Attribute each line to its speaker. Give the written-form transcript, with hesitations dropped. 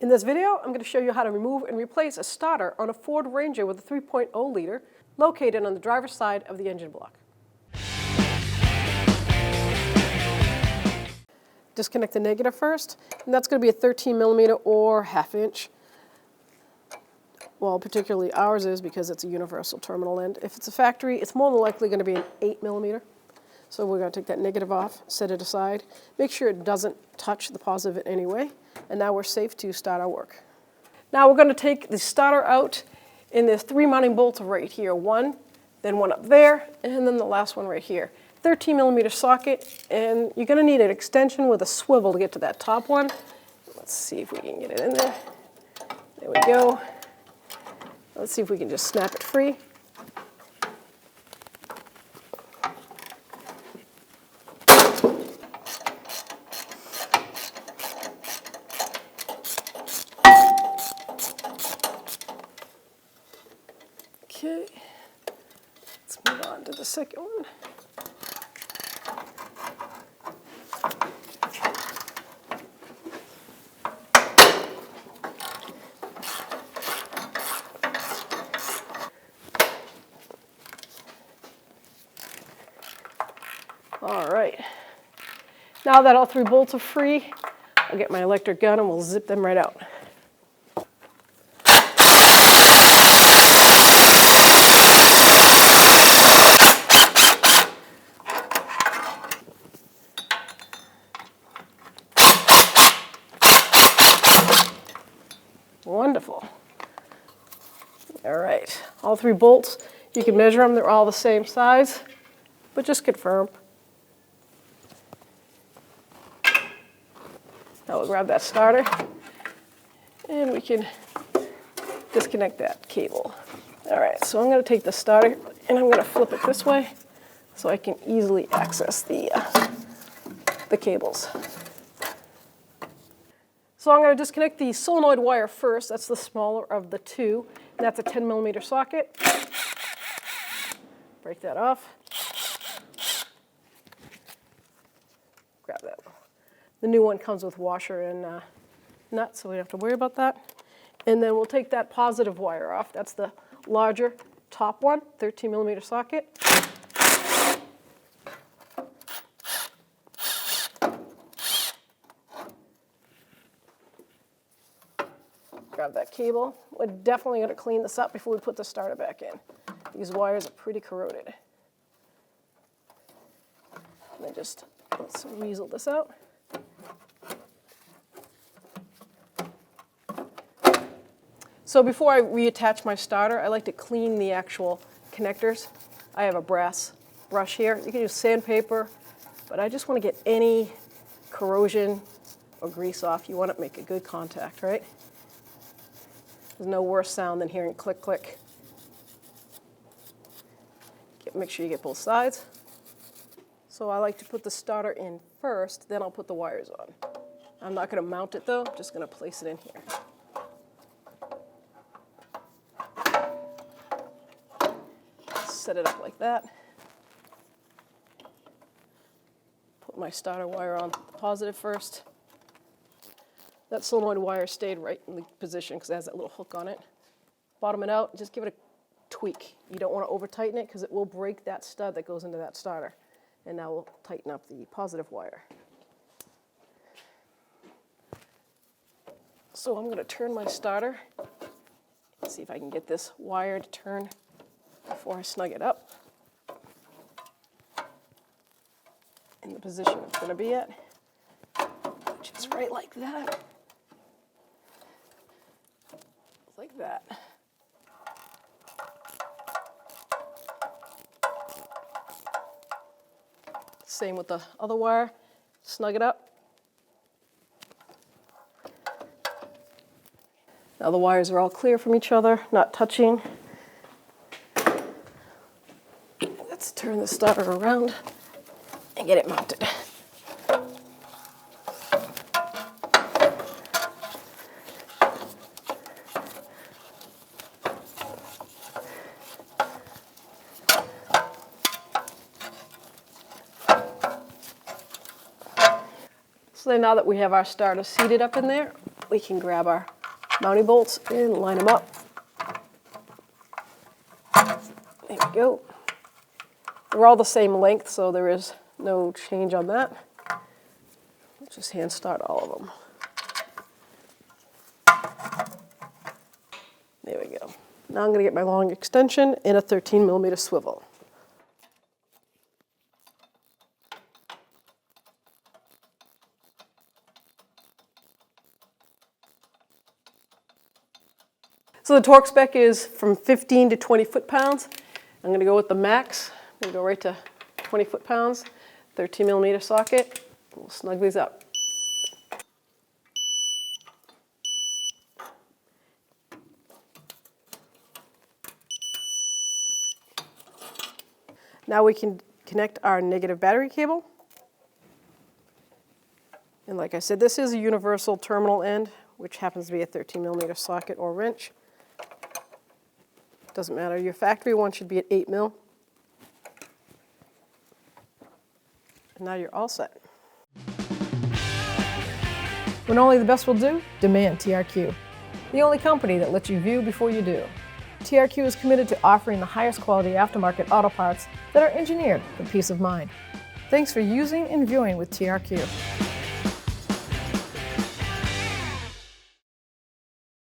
Speaker 1: In this video, I'm going to show you how to remove and replace a starter on a Ford Ranger with a 3.0 liter located on the driver's side of the engine block. Disconnect the negative first, and that's going to be a 13 millimeter or ½ inch. Well, particularly ours is because it's a universal terminal end. If it's a factory, it's more than likely going to be an 8 millimeter. So we're going to take that negative off, set it aside, make sure it doesn't touch the positive in any way, and now we're safe to start our work. Now we're going to take the starter out, and there's 3 mounting bolts right here. One, then one up there, and then the last one right here. 13 millimeter socket, and you're going to need an extension with a swivel to get to that top one. Let's see if we can get it in there. There we go. Let's see if we can just snap it free. Okay, let's move on to the second one. All right, now that all 3 bolts are free, I'll get my electric gun and we'll zip them right out. Wonderful. All right, all 3 bolts, you can measure them, they're all the same size, but just confirm. Now we'll grab that starter, and we can disconnect that cable. All right, so I'm going to take the starter, and I'm going to flip it this way so I can easily access the cables. So I'm going to disconnect the solenoid wire first. That's the smaller of the 2, and that's a 10 millimeter socket. Break that off. Grab that. The new one comes with washer and nut, so we don't have to worry about that. And then we'll take that positive wire off. That's the larger top one, 13 millimeter socket. Grab that cable. We're definitely going to clean this up before we put the starter back in. These wires are pretty corroded. And then just let's weasel this out. So before I reattach my starter, I like to clean the actual connectors. I have a brass brush here. You can use sandpaper, but I just want to get any corrosion or grease off. You want to make a good contact, right? There's no worse sound than hearing click, click. Make sure you get both sides. So I like to put the starter in first, then I'll put the wires on. I'm not going to mount it though, I'm just going to place it in here. Set it up like that. Put my starter wire on the positive first. That solenoid wire stayed right in the position because it has that little hook on it. Bottom it out, just give it a tweak. You don't want to over tighten it because it will break that stud that goes into that starter. And now we'll tighten up the positive wire. So I'm going to turn my starter. Let's see if I can get this wire to turn before I snug it up in the position it's going to be at, just right like that. Like that. Same with the other wire. Snug it up. Now the wires are all clear from each other, not touching. Let's turn the starter around and get it mounted. So then now that we have our starter seated up in there, we can grab our mounting bolts and line them up. There we go. They're all the same length, so there is no change on that. Let's just hand start all of them. There we go. Now I'm going to get my long extension and a 13mm swivel. So the torque spec is from 15 to 20 foot-pounds. I'm going to go with the max. I'm going to go right to 20 foot-pounds, 13mm socket. We'll snug these up. Now we can connect our negative battery cable. And like I said, this is a universal terminal end, which happens to be a 13mm socket or wrench. Doesn't matter. Your factory one should be at 8mm. And now you're all set. When only the best will do, demand TRQ. The only company that lets you view before you do. TRQ is committed to offering the highest quality aftermarket auto parts that are engineered for peace of mind. Thanks for using and viewing with TRQ.